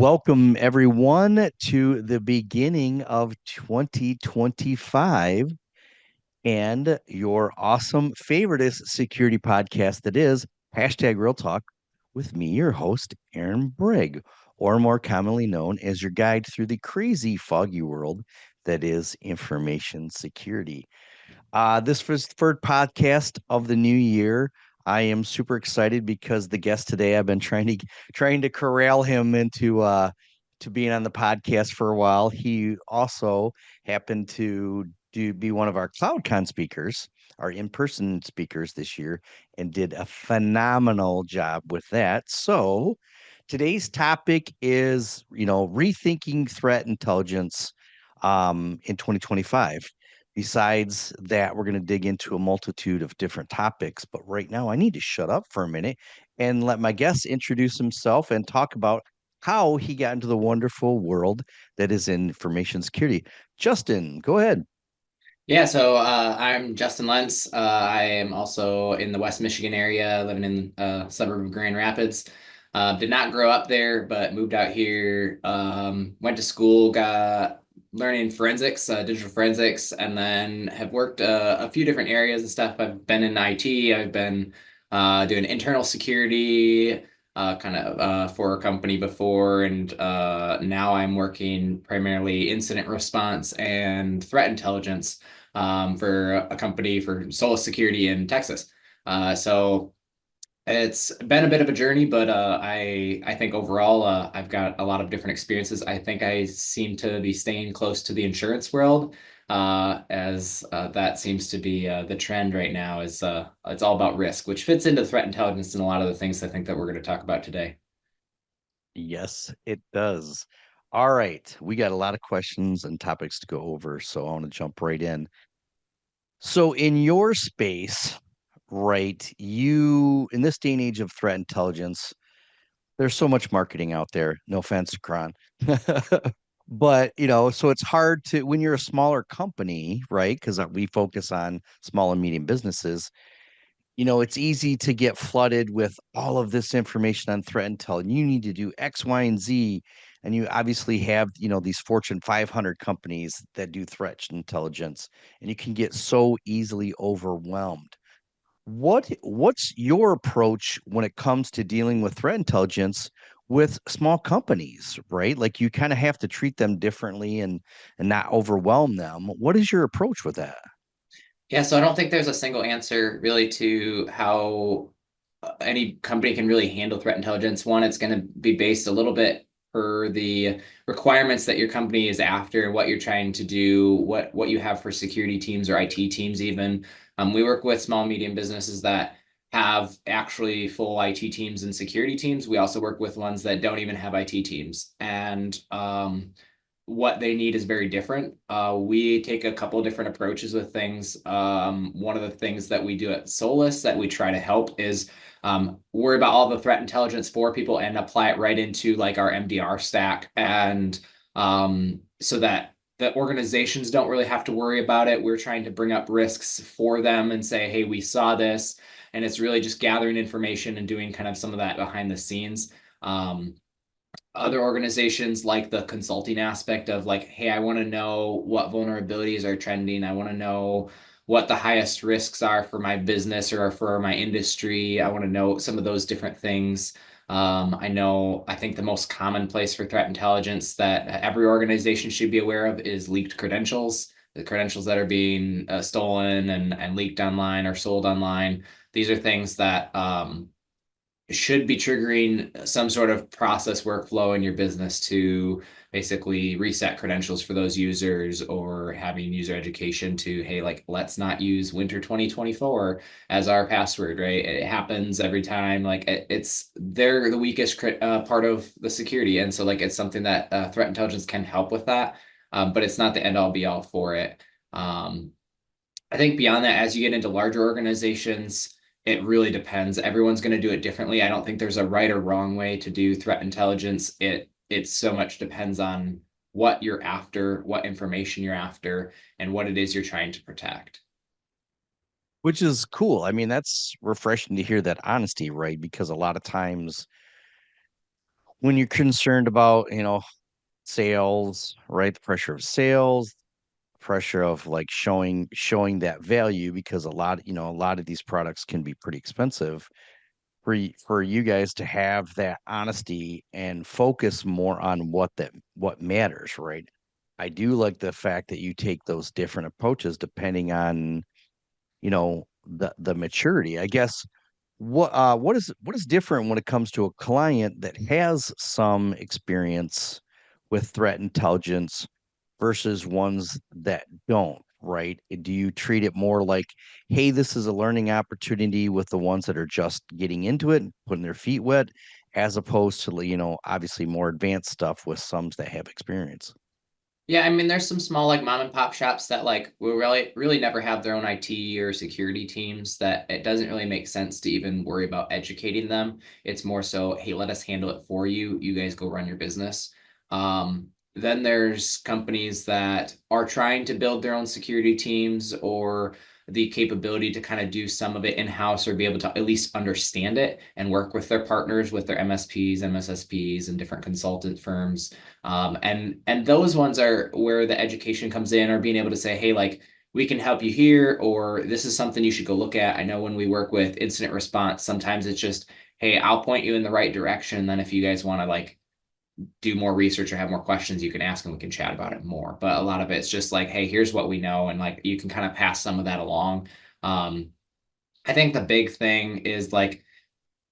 Welcome everyone to the beginning of 2025 and your awesome favoriteest security podcast that is hashtag Real Talk with me, your host, Aaron Brigg, or more commonly known as your guide through the crazy foggy world that is information security. This was the third podcast of the new year. I am super excited because the guest today, I've been trying to corral him into to being on the podcast for a while. He also happened to be one of our CloudCon speakers, our in-person speakers this year, and did a phenomenal job with that. So today's topic is, rethinking threat intelligence in 2025. Besides that, we're going to dig into a multitude of different topics. But right now, I need to shut up for a minute and let my guest introduce himself and talk about how he got into the wonderful world that is information security. Justin, go ahead. I'm Justin Lentz. I am also in the West Michigan area, living in a suburb of Grand Rapids. Did not grow up there, but moved out here. Went to school, got learning forensics, digital forensics, and then have worked a few different areas and stuff. I've been in IT. I've been doing internal security, for a company before, and now I'm working primarily incident response and threat intelligence for a company for Solis Security in Texas. So it's been a bit of a journey, but I think overall I've got a lot of different experiences. I think I seem to be staying close to the insurance world, as that seems to be the trend right now. Is It's all about risk, which fits into threat intelligence and a lot of the things I think that we're going to talk about today. Yes, it does. All right. We got a lot of questions and topics to go over, so I want to jump right in. So, in your space, right, you in this day and age of threat intelligence, there's so much marketing out there. No offense to Kron. But, so it's hard to, when you're a smaller company, right? Because we focus on small and medium businesses, it's easy to get flooded with all of this information on threat intel. And you need to do X, Y, and Z. And you obviously have, these Fortune 500 companies that do threat intelligence, and you can get so easily overwhelmed. What's your approach when it comes to dealing with threat intelligence with small companies, right? Like you kind of have to treat them differently and not overwhelm them. What is your approach with that? Yeah, so I don't think there's a single answer really to how any company can really handle threat intelligence. One, it's going to be based a little bit per the requirements that your company is after, what you're trying to do, what you have for security teams or IT teams even. We work with small, medium businesses that have actually full IT teams and security teams. We also work with ones that don't even have IT teams. And what they need is very different. We take a couple of different approaches with things. One of the things that we do at Solus that we try to help is worry about all the threat intelligence for people and apply it right into like our MDR stack, and so that the organizations don't really have to worry about it. We're trying to bring up risks for them and say, hey, we saw this, and it's really just gathering information and doing kind of some of that behind the scenes. Other organizations like the consulting aspect of like, hey, I want to know what vulnerabilities are trending. I want to know what the highest risks are for my business or for my industry. I want to know some of those different things. I think the most common place for threat intelligence that every organization should be aware of is leaked credentials, the credentials that are being stolen and leaked online or sold online. These are things that should be triggering some sort of process workflow in your business to basically reset credentials for those users, or having user education to, hey, like, let's not use winter 2024 as our password, right? It happens every time. Like they're the weakest part of the security. And so like, it's something that threat intelligence can help with that. But it's not the end all be all for it. I think beyond that, as you get into larger organizations, it really depends. Everyone's going to do it differently. I don't think there's a right or wrong way to do threat intelligence. It so much depends on what you're after, what information you're after, and what it is you're trying to protect. Which is cool. I mean, that's refreshing to hear that honesty, right? Because a lot of times when you're concerned about, sales, right? The pressure of sales, pressure of like showing that value because a lot of these products can be pretty expensive for you guys to have that honesty and focus more on what matters, right? I do like the fact that you take those different approaches depending on, the maturity. I guess what is different when it comes to a client that has some experience with threat intelligence versus ones that don't, right? Do you treat it more like, hey, this is a learning opportunity with the ones that are just getting into it and putting their feet wet, as opposed to, obviously more advanced stuff with some that have experience? Yeah, I mean, there's some small like mom and pop shops that like will really never have their own IT or security teams that it doesn't really make sense to even worry about educating them. It's more so, hey, let us handle it for you. You guys go run your business. Then there's companies that are trying to build their own security teams or the capability to kind of do some of it in-house or be able to at least understand it and work with their partners, with their MSPs, MSSPs, and different consultant firms, and those ones are where the education comes in, or being able to say, hey, like we can help you here, or this is something you should go look at. I know when we work with incident response, sometimes it's just, hey, I'll point you in the right direction. Then if you guys want to like do more research or have more questions, you can ask and we can chat about it more. But a lot of it's just like, hey, here's what we know, and like you can kind of pass some of that along. Um, I think the big thing is like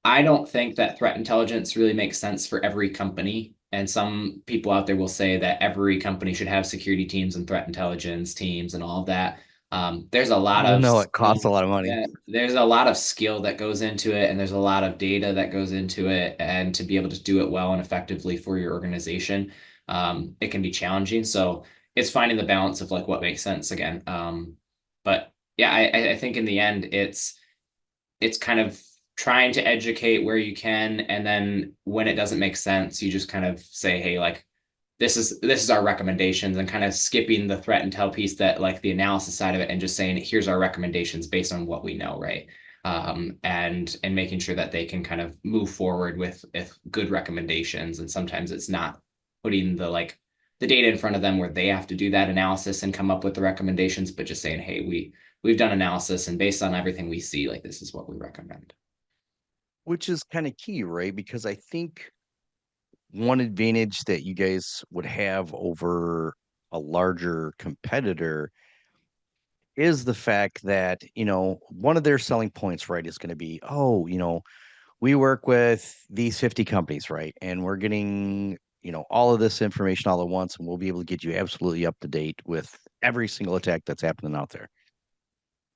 I don't think that threat intelligence really makes sense for every company. And some people out there will say that every company should have security teams and threat intelligence teams and all of that. There's a I lot don't of know. It costs a skill. lot of money. Yeah, there's a lot of skill that goes into it, and there's a lot of data that goes into it. And to be able to do it well and effectively for your organization, it can be challenging. So it's finding the balance of like what makes sense again. But yeah, I think in the end, it's kind of trying to educate where you can, and then when it doesn't make sense you just kind of say, hey, like this is our recommendations, and kind of skipping the threat intel piece, that like the analysis side of it, and just saying here's our recommendations based on what we know, right? And making sure that they can kind of move forward with good recommendations. And sometimes it's not putting the data in front of them where they have to do that analysis and come up with the recommendations, but just saying, hey, we've done analysis, and based on everything we see, like this is what we recommend. Which is kind of key, right? Because I think one advantage that you guys would have over a larger competitor is the fact that, one of their selling points, right, is going to be, oh, we work with these 50 companies, right? And we're getting, all of this information all at once, and we'll be able to get you absolutely up to date with every single attack that's happening out there.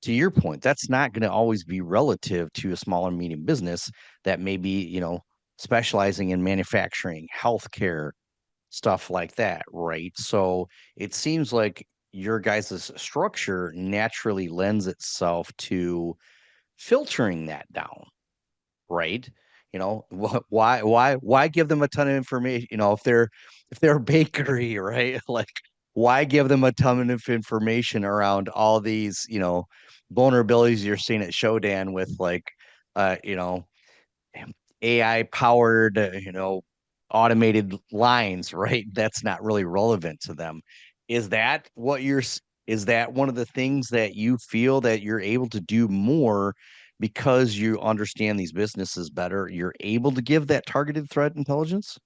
To your point, that's not going to always be relative to a small and medium business that may be, specializing in manufacturing, healthcare, stuff like that, right? So it seems like your guys' structure naturally lends itself to filtering that down, right? Why give them a ton of information? If they're a bakery, right? Like, why give them a ton of information around all these, vulnerabilities you're seeing at Shodan with like, uh, you know, AI powered, automated lines, right? That's not really relevant to them. Is that what you're, is that one of the things that you feel that you're able to do more because you understand these businesses better? You're able to give that targeted threat intelligence?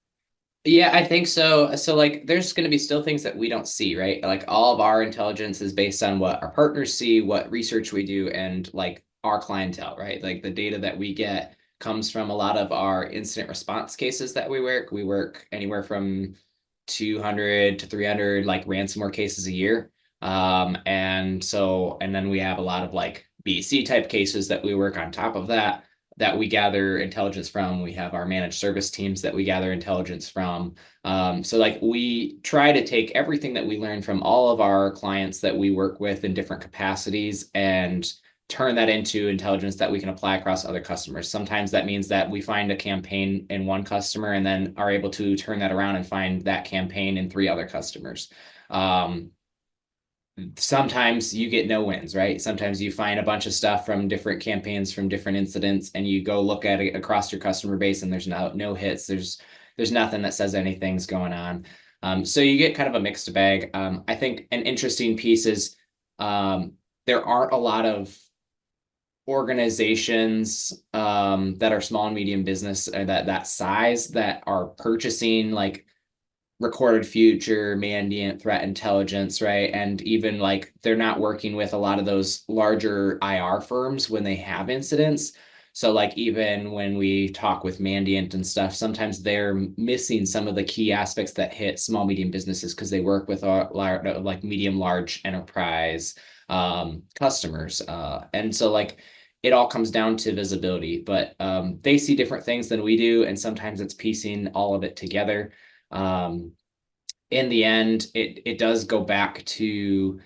Yeah, I think so. So like there's going to be still things that we don't see, right? Like all of our intelligence is based on what our partners see, what research we do, and like our clientele, right? Like the data that we get comes from a lot of our incident response cases that we work. We work anywhere from 200 to 300 like ransomware cases a year. And then we have a lot of like BC type cases that we work on top of that we gather intelligence from. We have our managed service teams that we gather intelligence from. So like we try to take everything that we learn from all of our clients that we work with in different capacities and turn that into intelligence that we can apply across other customers. Sometimes that means that we find a campaign in one customer and then are able to turn that around and find that campaign in three other customers. Um, Sometimes you get no wins, right? Sometimes you find a bunch of stuff from different campaigns, from different incidents, and you go look at it across your customer base, and there's no hits. There's there's nothing that says anything's going on. So you get kind of a mixed bag. I think an interesting piece is there aren't a lot of organizations that are small and medium business or that size that are purchasing like recorded future, mandiant threat intelligence, right? And even like they're not working with a lot of those larger IR firms when they have incidents. So like even when we talk with Mandiant and stuff, sometimes they're missing some of the key aspects that hit small medium businesses because they work with like medium large enterprise customers. And so like it all comes down to visibility, but they see different things than we do, and sometimes it's piecing all of it together. Um, in the end, it does go back to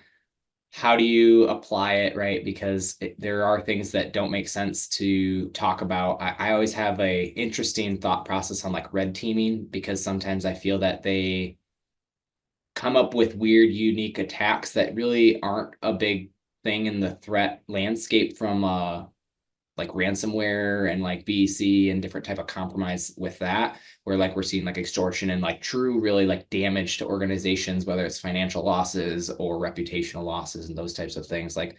how do you apply it, right? Because there are things that don't make sense to talk about. I always have a interesting thought process on like red teaming because sometimes I feel that they come up with weird, unique attacks that really aren't a big thing in the threat landscape from like ransomware and like BEC and different type of compromise with that, where like we're seeing like extortion and like true really like damage to organizations, whether it's financial losses or reputational losses and those types of things. Like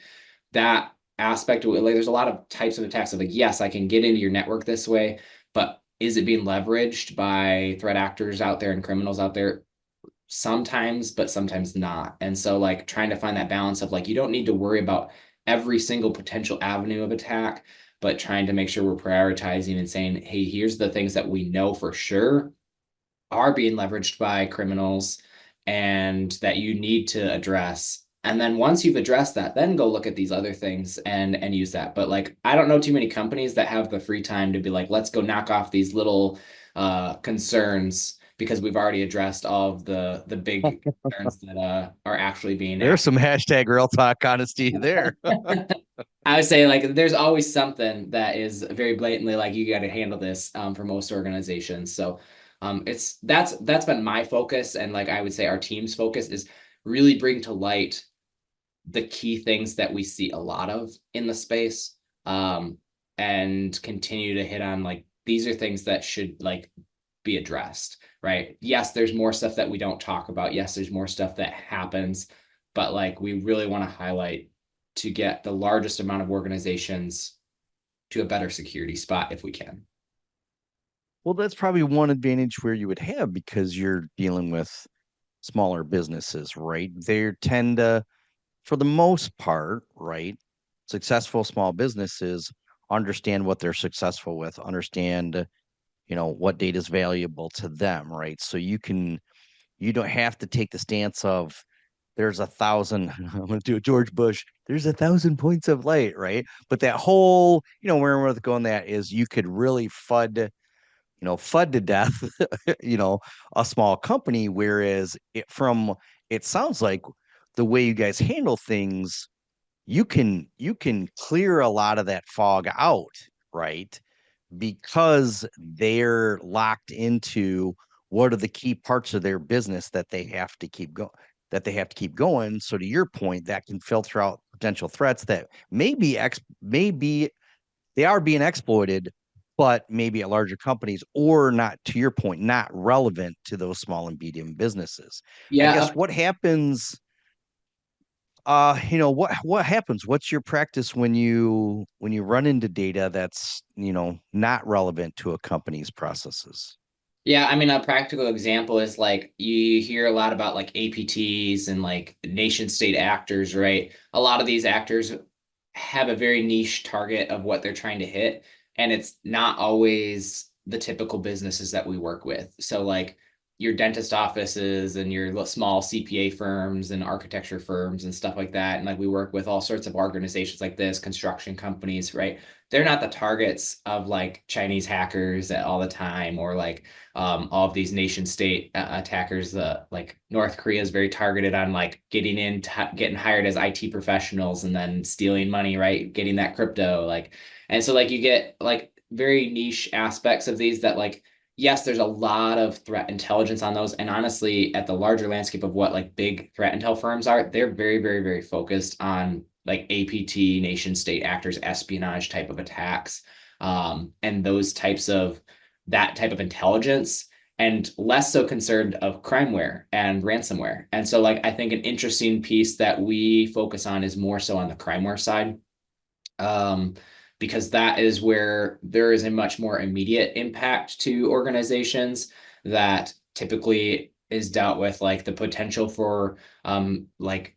that aspect of it, like there's a lot of types of attacks of like, yes, I can get into your network this way, but is it being leveraged by threat actors out there and criminals out there? Sometimes, but sometimes not. And so like trying to find that balance of like you don't need to worry about every single potential avenue of attack, but trying to make sure we're prioritizing and saying, hey, here's the things that we know for sure are being leveraged by criminals and that you need to address. And then once you've addressed that, then go look at these other things and use that. But like I don't know too many companies that have the free time to be like, let's go knock off these little concerns because we've already addressed all of the big concerns that are actually being There's acted. some hashtag real talk honesty there. I would say like there's always something that is very blatantly like you got to handle this for most organizations. So it's that's been my focus, and like I would say our team's focus is really bring to light the key things that we see a lot of in the space, and continue to hit on like these are things that should like be addressed, right? Yes, there's more stuff that we don't talk about. Yes, there's more stuff that happens, but like we really want to highlight to get the largest amount of organizations to a better security spot if we can. Well, that's probably one advantage where you would have because you're dealing with smaller businesses, right? They tend to, for the most part, right? Successful small businesses understand what they're successful with, understand, what data is valuable to them, right? So you don't have to take the stance of there's 1,000, I'm going to do a George Bush, there's 1,000 points of light, right? But that whole, where we're going that is you could really FUD to death, you know, a small company. Whereas it sounds like the way you guys handle things, you can clear a lot of that fog out, right? Because they're locked into what are the key parts of their business that they have to keep going. So to your point, that can filter out potential threats that maybe they are being exploited, but maybe at larger companies or not, to your point, not relevant to those small and medium businesses. I Yeah, guess what happens, what happens? What's your practice when you run into data that's, not relevant to a company's processes? yeah, I mean, a practical example is like you hear a lot about like APTs and like nation state actors, right? A lot of these actors have a very niche target of what they're trying to hit, and it's not always the typical businesses that we work with. So, like your dentist offices and your small CPA firms and architecture firms and stuff like that. And like we work with all sorts of organizations like this, construction companies, right? They're not the targets of like Chinese hackers all the time or like all of these nation state attackers. Like North Korea is very targeted on like getting hired as IT professionals and then stealing money, right? Getting that crypto, like, and so like you get like very niche aspects of these that like, yes, there's a lot of threat intelligence on those. And honestly, at the larger landscape of what like big threat intel firms are, they're very, very, very focused on like APT, nation state actors, espionage type of attacks, and those types of that type of intelligence and less so concerned of crimeware and ransomware. And so like I think an interesting piece that we focus on is more so on the crimeware side. Um, because that is where there is a much more immediate impact to organizations that typically is dealt with like the potential for like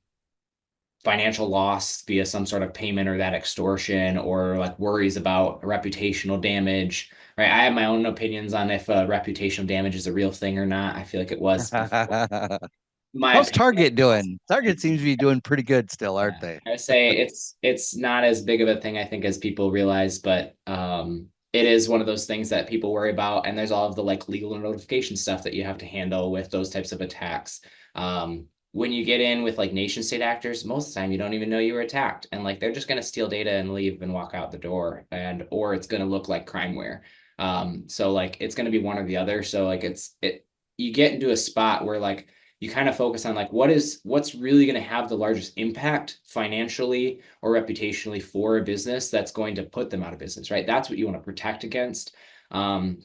financial loss via some sort of payment or that extortion or like worries about reputational damage, right? I have my own opinions on if reputational damage is a real thing or not. I feel like it was before. My How's opinion Target doing? Target seems to be doing pretty good still, aren't yeah, they? I would say it's not as big of a thing I think as people realize, but it is one of those things that people worry about, and there's all of the like legal notification stuff that you have to handle with those types of attacks. When you get in with like nation state actors, most of the time you don't even know you were attacked, and like they're just going to steal data and leave and walk out the door, and or it's going to look like crimeware. So like it's going to be one or the other. So like it you get into a spot where like you kind of focus on like what's really going to have the largest impact financially or reputationally for a business that's going to put them out of business, right? That's what you want to protect against. Um,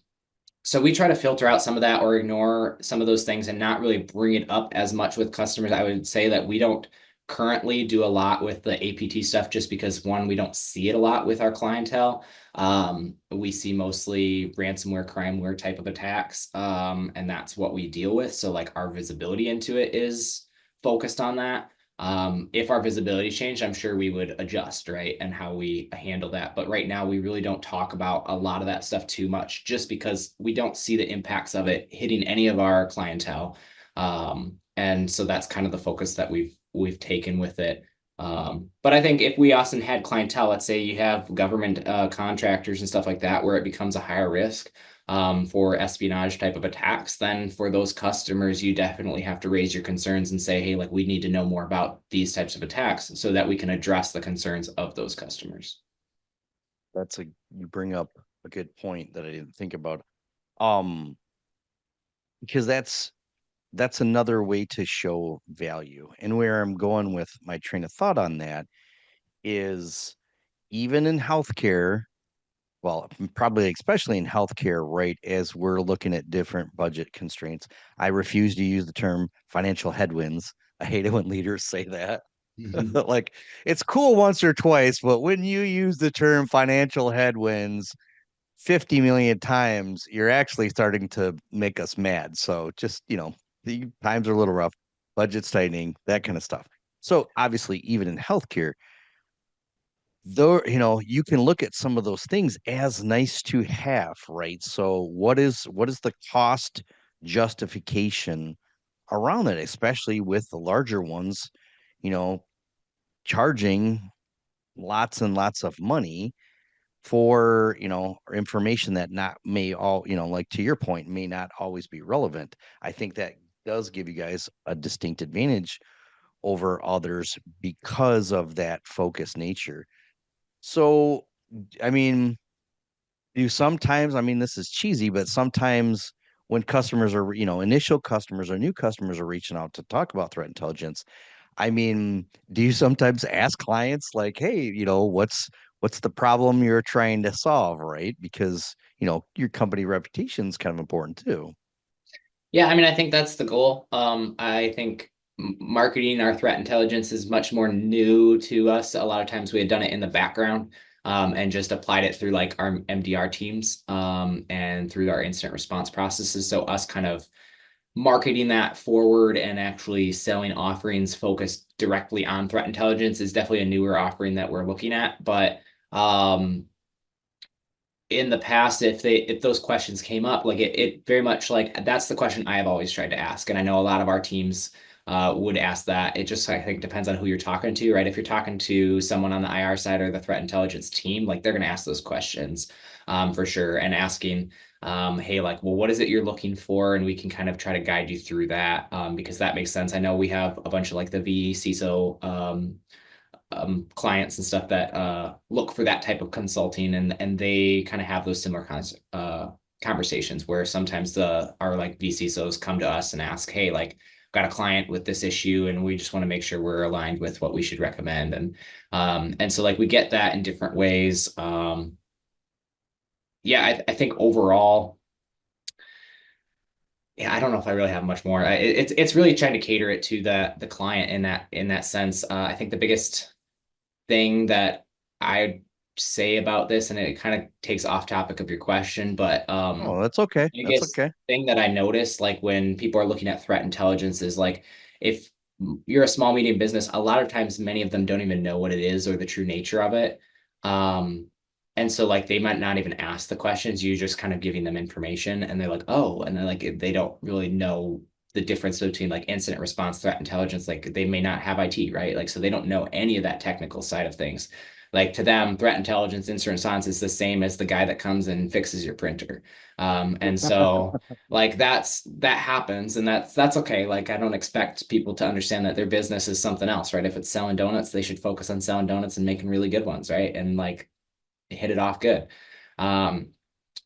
so we try to filter out some of that or ignore some of those things and not really bring it up as much with customers. I would say that we don't currently do a lot with the APT stuff just because one, we don't see it a lot with our clientele. We see mostly ransomware, crimeware type of attacks, and that's what we deal with. So like our visibility into it is focused on that. If our visibility changed, I'm sure we would adjust, right? And how we handle that. But right now, we really don't talk about a lot of that stuff too much just because we don't see the impacts of it hitting any of our clientele. And so that's kind of the focus that we've taken with it. But I think if we also had clientele, let's say you have government contractors and stuff like that, where it becomes a higher risk, for espionage type of attacks, then for those customers, you definitely have to raise your concerns and say, hey, like we need to know more about these types of attacks so that we can address the concerns of those customers. That's a you bring up a good point that I didn't think about. Um, because that's another way to show value. And where I'm going with my train of thought on that is even in healthcare, well, probably especially in healthcare, right, as we're looking at different budget constraints. I refuse to use the term financial headwinds. I hate it when leaders say that. Like it's cool once or twice, but when you use the term financial headwinds 50 million times, you're actually starting to make us mad. So just, the times are a little rough, budget's tightening, that kind of stuff. So obviously, even in healthcare, though, you can look at some of those things as nice to have, right? So what is the cost justification around it, especially with the larger ones, you know, charging lots and lots of money for information that not may all like to your point may not always be relevant. I think that does give you guys a distinct advantage over others because of that focused nature. So I mean, do sometimes, I mean, this is cheesy, but sometimes when customers are, initial customers or new customers are reaching out to talk about threat intelligence, I mean, do you sometimes ask clients like, hey, what's the problem you're trying to solve, right? Because, your company reputation is kind of important too. Yeah, I mean, I think that's the goal. I think marketing our threat intelligence is much more new to us. A lot of times we had done it in the background, and just applied it through like our MDR teams, and through our incident response processes. So us kind of marketing that forward and actually selling offerings focused directly on threat intelligence is definitely a newer offering that we're looking at. But in the past, if those questions came up, like it very much like that's the question I have always tried to ask, and I know a lot of our teams would ask that. It just I think depends on who you're talking to, right? If you're talking to someone on the IR side or the threat intelligence team, like they're going to ask those questions, for sure, and asking, hey, like, well, what is it you're looking for, and we can kind of try to guide you through that, because that makes sense. I know we have a bunch of like the V CISO clients and stuff that look for that type of consulting, and they kind of have those similar conversations where sometimes our like VCSOs come to us and ask, hey, like got a client with this issue and we just want to make sure we're aligned with what we should recommend, and so like we get that in different ways. Yeah, I think overall Yeah, I don't know if I really have much more. It's really trying to cater it to the client in that sense. I think the biggest thing that I'd say about this, and it kind of takes off topic of your question, but Oh, that's okay. That's biggest okay. thing that I noticed, like when people are looking at threat intelligence, is like if you're a small medium business, a lot of times many of them don't even know what it is or the true nature of it. Um, and so like they might not even ask the questions. You're just kind of giving them information, and they're like, oh, and then like they don't really know the difference between like incident response, threat intelligence. Like they may not have IT, right? Like so they don't know any of that technical side of things. Like to them, threat intelligence, incident response is the same as the guy that comes and fixes your printer. And so like that happens and that's okay. Like I don't expect people to understand that their business is something else, right? If it's selling donuts, they should focus on selling donuts and making really good ones, right? And like hit it off good. Um,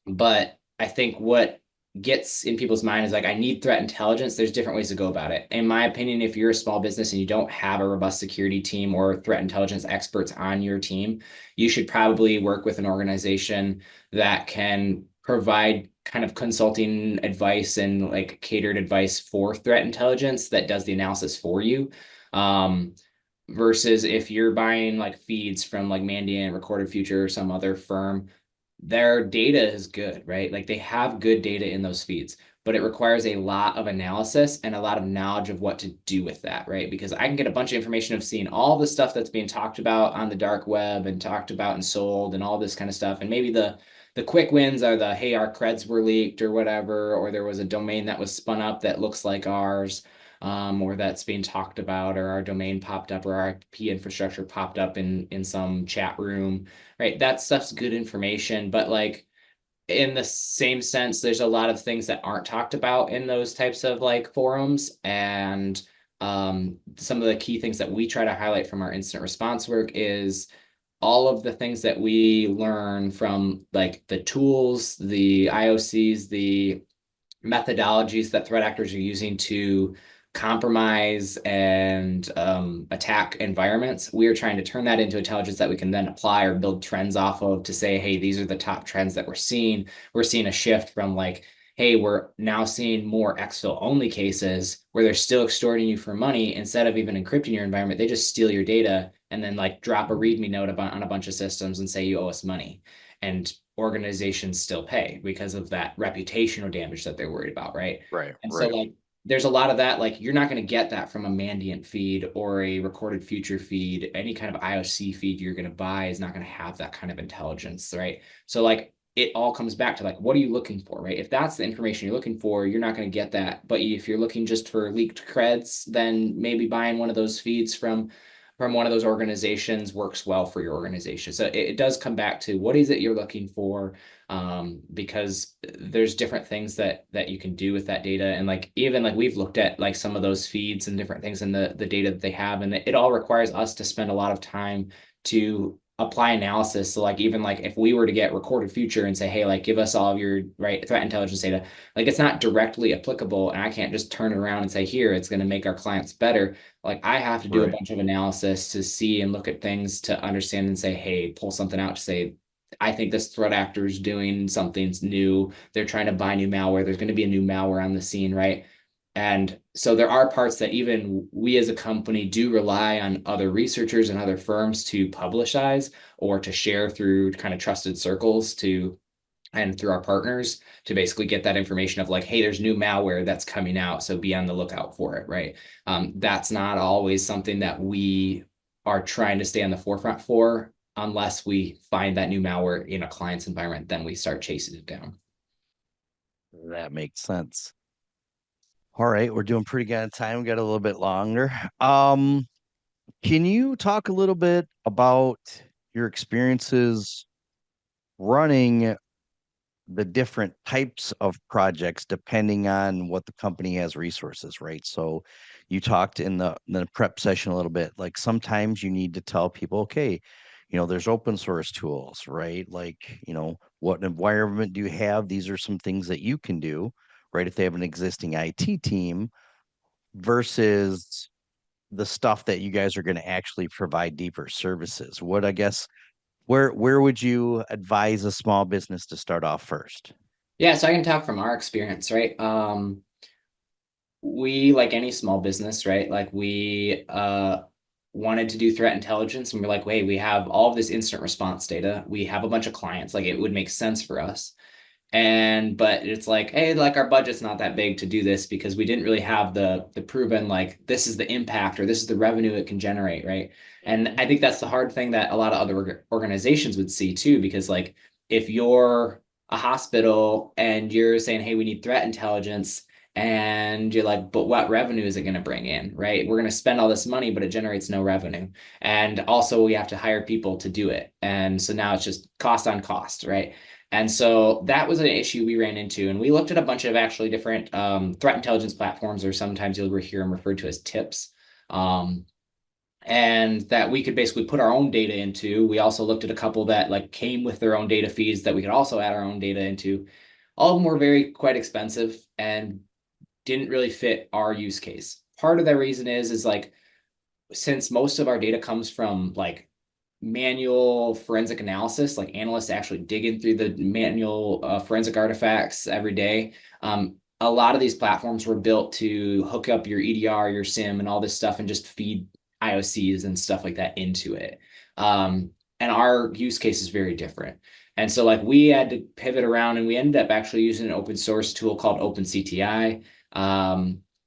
but I think what gets in people's mind is like, I need threat intelligence. There's different ways to go about it. In my opinion, if you're a small business and you don't have a robust security team or threat intelligence experts on your team, you should probably work with an organization that can provide kind of consulting advice and like catered advice for threat intelligence that does the analysis for you. Um, Versus if you're buying like feeds from like Mandiant, Recorded Future, or some other firm, their data is good, right? Like they have good data in those feeds, but it requires a lot of analysis and a lot of knowledge of what to do with that, right? Because I can get a bunch of information of seeing all the stuff that's being talked about on the dark web and talked about and sold and all this kind of stuff. And maybe the quick wins are the hey, our creds were leaked or whatever, or there was a domain that was spun up that looks like ours. Or that's being talked about, or our domain popped up, or our IP infrastructure popped up in some chat room, right? That stuff's good information, but like in the same sense, there's a lot of things that aren't talked about in those types of like forums. And some of the key things that we try to highlight from our incident response work is all of the things that we learn from like the tools, the IOCs, the methodologies that threat actors are using to compromise and attack environments. We are trying to turn that into intelligence that we can then apply or build trends off of to say, hey, these are the top trends that we're seeing. We're seeing a shift from like, hey, we're now seeing more exfil only cases where they're still extorting you for money instead of even encrypting your environment. They just steal your data and then like drop a README note about, on a bunch of systems and say you owe us money. And organizations still pay because of that reputational damage that they're worried about, right? Right, And so right. like there's a lot of that. Like you're not going to get that from a Mandiant feed or a recorded future feed. Any kind of IOC feed you're going to buy is not going to have that kind of intelligence, right? So like it all comes back to like what are you looking for, right? If that's the information you're looking for, you're not going to get that. But if you're looking just for leaked creds, then maybe buying one of those feeds from one of those organizations works well for your organization. So it does come back to what is it you're looking for, because there's different things that you can do with that data. And like even like we've looked at like some of those feeds and different things in the data that they have, and it all requires us to spend a lot of time to apply analysis. So like even like if we were to get recorded future and say, hey, like give us all of your right threat intelligence data, like it's not directly applicable, and I can't just turn it around and say, here, it's going to make our clients better. Like I have to do a Right. bunch of analysis to see and look at things to understand and say, hey, pull something out to say, I think this threat actor is doing something's new. They're trying to buy new malware. There's going to be a new malware on the scene, right? And so there are parts that even we as a company do rely on other researchers and other firms to publicize or to share through kind of trusted circles to and through our partners to basically get that information of like, hey, there's new malware that's coming out, so be on the lookout for it, right? That's not always something that we are trying to stay on the forefront for unless we find that new malware in a client's environment, then we start chasing it down. That makes sense. All right, we're doing pretty good on time. We got a little bit longer. Um, can you talk a little bit about your experiences running the different types of projects depending on what the company has resources, right? So you talked in the prep session a little bit, like sometimes you need to tell people, okay, there's open source tools, right? Like, what environment do you have? These are some things that you can do, right? If they have an existing IT team versus the stuff that you guys are going to actually provide deeper services. What I guess where would you advise a small business to start off first? Yeah, so I can talk from our experience, right? we, like any small business, right? Like we wanted to do threat intelligence, and we're like, wait, we have all of this instant response data. We have a bunch of clients. Like it would make sense for us. And but it's like, hey, like our budget's not that big to do this because we didn't really have the proven like this is the impact or this is the revenue it can generate, right? And I think that's the hard thing that a lot of other organizations would see too, because like if you're a hospital and you're saying, hey, we need threat intelligence, and you're like, but what revenue is it going to bring in, right? We're going to spend all this money, but it generates no revenue. And also we have to hire people to do it. And so now it's just cost on cost, right? And so that was an issue we ran into. And we looked at a bunch of actually different threat intelligence platforms, or sometimes you'll hear them referred to as tips, um, and that we could basically put our own data into. We also looked at a couple that like came with their own data feeds that we could also add our own data into. All of them were very quite expensive and didn't really fit our use case. Part of the reason is like since most of our data comes from like manual forensic analysis, like analysts actually digging through the manual forensic artifacts every day. A lot of these platforms were built to hook up your EDR, your SIM, and all this stuff and just feed IOCs and stuff like that into it. And our use case is very different. And so, like, we had to pivot around and we ended up actually using an open source tool called OpenCTI.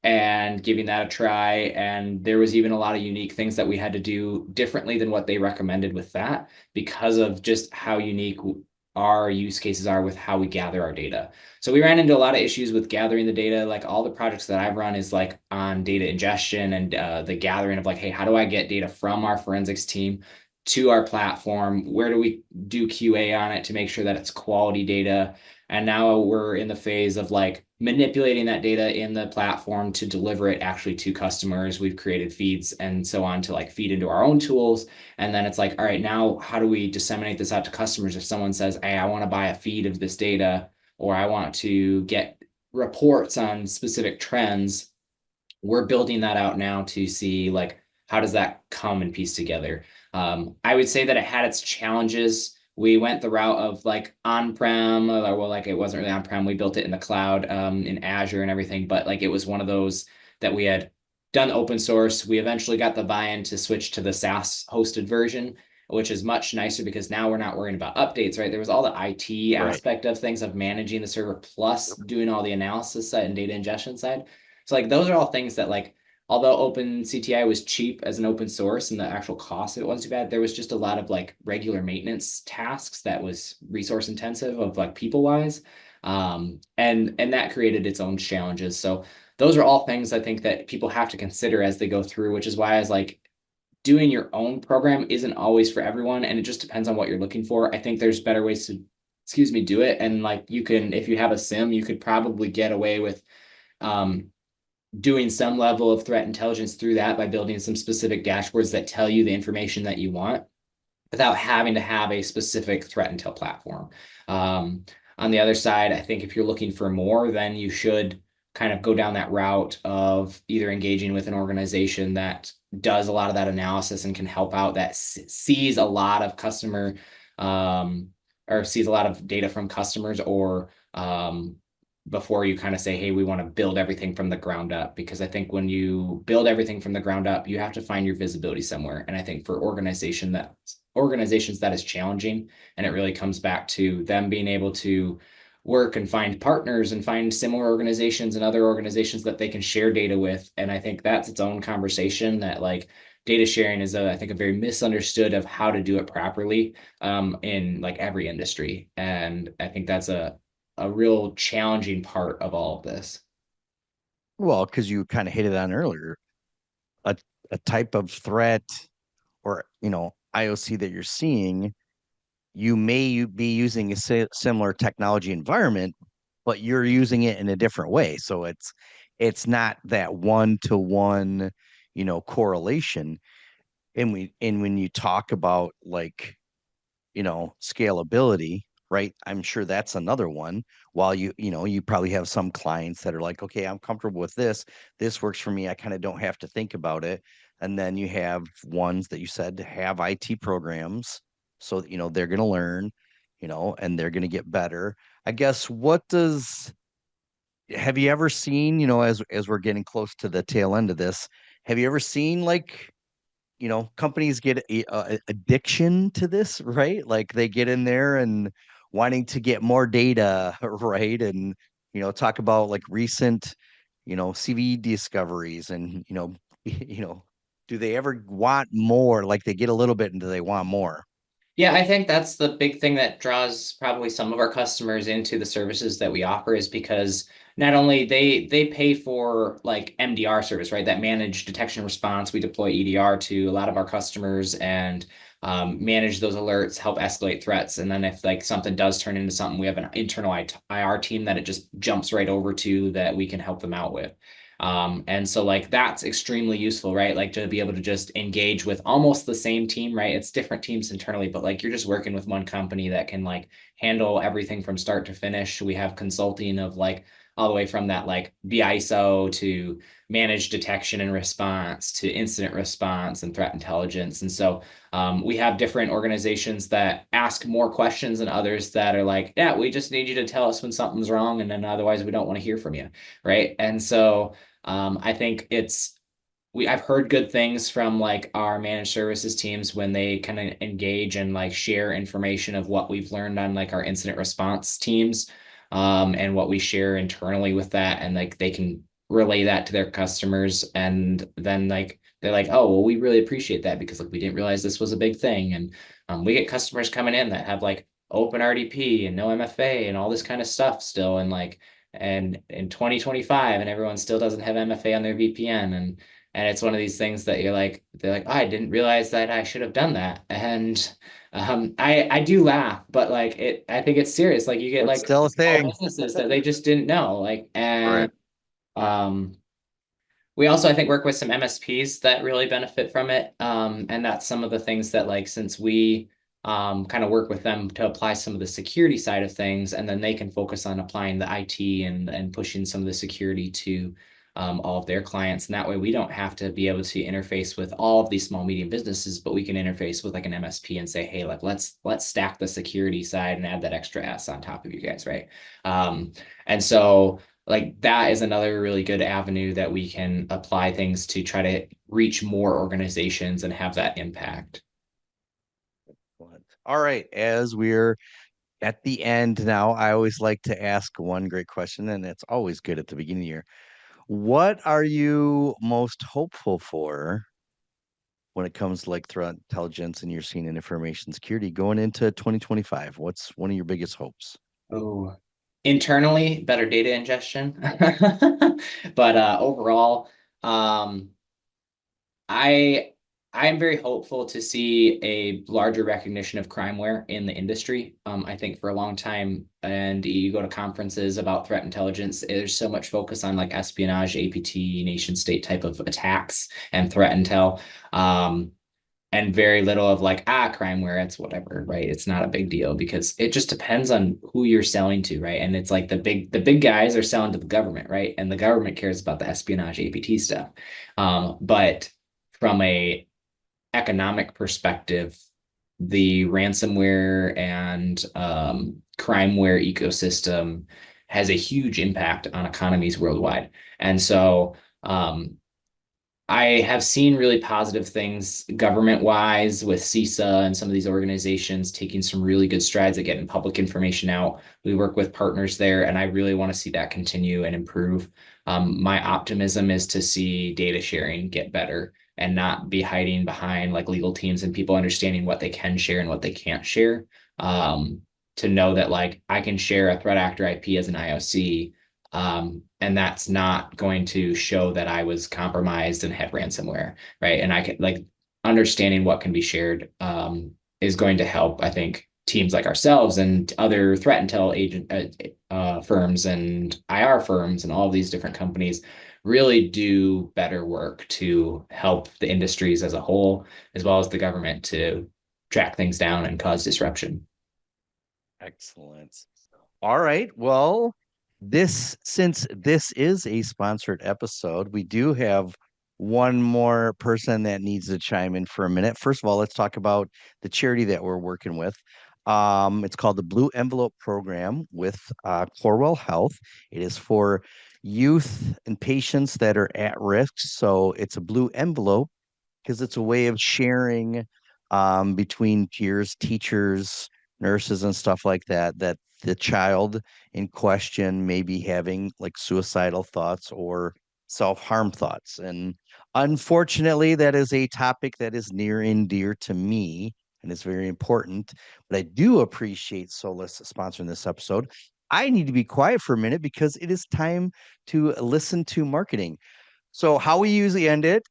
And giving that a try. And there was even a lot of unique things that we had to do differently than what they recommended with that because of just how unique our use cases are with how we gather our data. So we ran into a lot of issues with gathering the data. Like all the projects that I've run is like on data ingestion and the gathering of like, hey, how do I get data from our forensics team to our platform? Where do we do QA on it to make sure that it's quality data? And now we're in the phase of like manipulating that data in the platform to deliver it actually to customers. We've created feeds and so on to like feed into our own tools. And then it's like, all right, now how do we disseminate this out to customers? If someone says, hey, I want to buy a feed of this data, or I want to get reports on specific trends, we're building that out now to see like how does that come and piece together. I would say that it had its challenges. We went the route of like on-prem, or well, like it wasn't really on-prem. We built it in the cloud, in Azure and everything, but like it was one of those that we had done open source. We eventually got the buy-in to switch to the SaaS hosted version, which is much nicer because now we're not worrying about updates, right? There was all the IT Right. aspect of things of managing the server plus doing all the analysis side and data ingestion side. So like those are all things that like although OpenCTI was cheap as an open source and the actual cost of it wasn't too bad, there was just a lot of like regular maintenance tasks that was resource intensive of like people wise. And that created its own challenges. So those are all things I think that people have to consider as they go through, which is why I was like doing your own program isn't always for everyone. And it just depends on what you're looking for. I think there's better ways to, excuse me, do it. And like you can, if you have a SIM, you could probably get away with um, doing some level of threat intelligence through that by building some specific dashboards that tell you the information that you want without having to have a specific threat intel platform. On the other side, I think if you're looking for more, then you should kind of go down that route of either engaging with an organization that does a lot of that analysis and can help out, that sees a lot of customer um, or sees a lot of data from customers, or before you kind of say, hey, we want to build everything from the ground up. Because I think when you build everything from the ground up, you have to find your visibility somewhere. And I think for organizations that is challenging, and it really comes back to them being able to work and find partners and find similar organizations and other organizations that they can share data with. And I think that's its own conversation, that like data sharing is I think a very misunderstood of how to do it properly in like every industry. And I think that's a real challenging part of all of this. Well, because you kind of hit it on earlier, a, a type of threat or, IOC that you're seeing, you may be using a similar technology environment, but you're using it in a different way. So it's not that one to one, correlation. And when you talk about like, scalability, right? I'm sure that's another one. While you probably have some clients that are like, okay, I'm comfortable with this. This works for me. I kind of don't have to think about it. And then you have ones that you said have IT programs. So, they're going to learn, and they're going to get better. I guess what does have you ever seen, as we're getting close to the tail end of this, have you ever seen like, companies get addiction to this, right? Like they get in there and wanting to get more data, right? And, talk about like recent, CV discoveries and, do they ever want more? Like they get a little bit and do they want more? Yeah, I think that's the big thing that draws probably some of our customers into the services that we offer is because not only they pay for like MDR service, right? That managed detection response. We deploy EDR to a lot of our customers and manage those alerts, help escalate threats. And then if like something does turn into something, we have an internal IR team that it just jumps right over to that we can help them out with. And so like that's extremely useful, right? Like to be able to just engage with almost the same team, right? It's different teams internally, but like you're just working with one company that can like handle everything from start to finish. We have consulting of like all the way from that like BISO to managed detection and response to incident response and threat intelligence. And so we have different organizations that ask more questions than others that are like, yeah, we just need you to tell us when something's wrong. And then otherwise we don't want to hear from you. Right. And so I think I've heard good things from like our managed services teams when they kind of engage and like share information of what we've learned on like our incident response teams, and what we share internally with that, and like they can relay that to their customers, and then like they're like, oh, well, we really appreciate that because like we didn't realize this was a big thing, and we get customers coming in that have like open RDP and no MFA and all this kind of stuff still, and like and in 2025 and everyone still doesn't have MFA on their VPN, and it's one of these things that they're like, oh, I didn't realize that I should have done that. And I do laugh, but like I think it's serious. Like you get It's like still a small thing. businesses that they just didn't know. Like, Right. and um, we also, I think, work with some MSPs that really benefit from it. And that's some of the things that, like, since we kind of work with them to apply some of the security side of things, and then they can focus on applying the IT and pushing some of the security to all of their clients. And that way, we don't have to be able to interface with all of these small medium businesses, but we can interface with like an MSP and say, hey, like let's stack the security side and add that extra S on top of you guys, right? And so like that is another really good avenue that we can apply things to try to reach more organizations and have that impact. All right. As we're at the end now, I always like to ask one great question, and it's always good at the beginning of the year. What are you most hopeful for when it comes to like threat intelligence and you're seeing in information security going into 2025? What's one of your biggest hopes? Oh, internally, better data ingestion. But overall, um, I I am very hopeful to see a larger recognition of crimeware in the industry. I think for a long time, and you go to conferences about threat intelligence, there's so much focus on like espionage, APT, nation state type of attacks and threat intel. And very little of like, crimeware, it's whatever, right? It's not a big deal because it just depends on who you're selling to, right? And it's like the big guys are selling to the government, right? And the government cares about the espionage APT stuff. But from a economic perspective, the ransomware and crimeware ecosystem has a huge impact on economies worldwide. And so I have seen really positive things government wise with CISA and some of these organizations taking some really good strides at getting public information out. We work with partners there, and I really want to see that continue and improve. My optimism is to see data sharing get better and not be hiding behind like legal teams and people understanding what they can share and what they can't share. To know that like I can share a threat actor IP as an IOC, and that's not going to show that I was compromised and had ransomware, right? And I can like understanding what can be shared is going to help, I think, teams like ourselves and other threat intel agent firms and IR firms and all of these different companies really do better work to help the industries as a whole, as well as the government to track things down and cause disruption. Excellent. All right. Well, since this is a sponsored episode, we do have one more person that needs to chime in for a minute. First of all, let's talk about the charity that we're working with. It's called the Blue Envelope Program with Corewell Health. It is for youth and patients that are at risk. So it's a blue envelope because it's a way of sharing between peers, teachers, nurses, and stuff like that, that the child in question may be having like suicidal thoughts or self-harm thoughts. And unfortunately, that is a topic that is near and dear to me and it's very important. But I do appreciate Solus sponsoring this episode. I need to be quiet for a minute because it is time to listen to marketing. So how we usually end it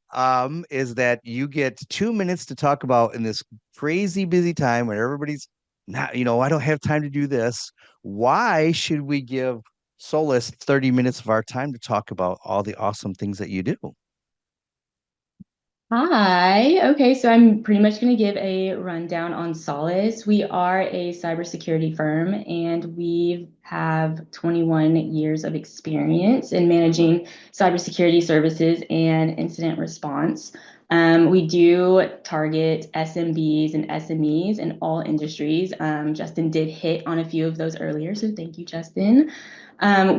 is that you get 2 minutes to talk about in this crazy busy time when everybody's not, I don't have time to do this. Why should we give Solus 30 minutes of our time to talk about all the awesome things that you do? Hi. Okay, so I'm pretty much going to give a rundown on Solace. We are a cybersecurity firm and we have 21 years of experience in managing cybersecurity services and incident response. We do target SMBs and SMEs in all industries. Justin did hit on a few of those earlier, so thank you, Justin.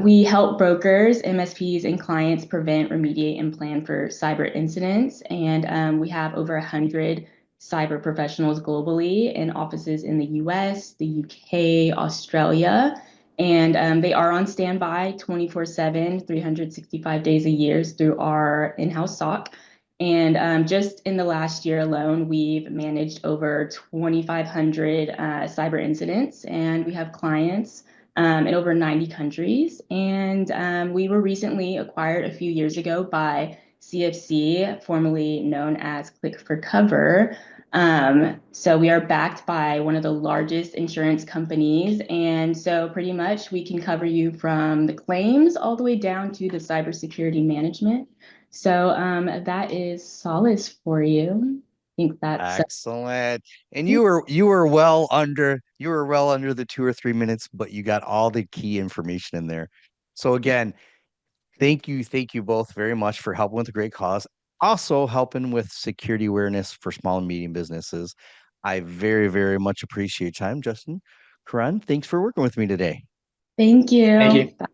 We help brokers, MSPs, and clients prevent, remediate, and plan for cyber incidents. And we have over 100 cyber professionals globally in offices in the US, the UK, Australia. And they are on standby 24/7, 365 days a year through our in house SOC. And just in the last year alone, we've managed over 2,500 cyber incidents, and we have clients in over 90 countries. And we were recently acquired a few years ago by CFC, formerly known as Click for Cover. So we are backed by one of the largest insurance companies. And so pretty much we can cover you from the claims all the way down to the cybersecurity management. So that is Solace for you. I think that's Excellent. And you were well under the 2 or 3 minutes, but you got all the key information in there. So again, thank you both very much for helping with a great cause. Also helping with security awareness for small and medium businesses. I very, very much appreciate your time, Justin. Karan, thanks for working with me today. Thank Thank you. you.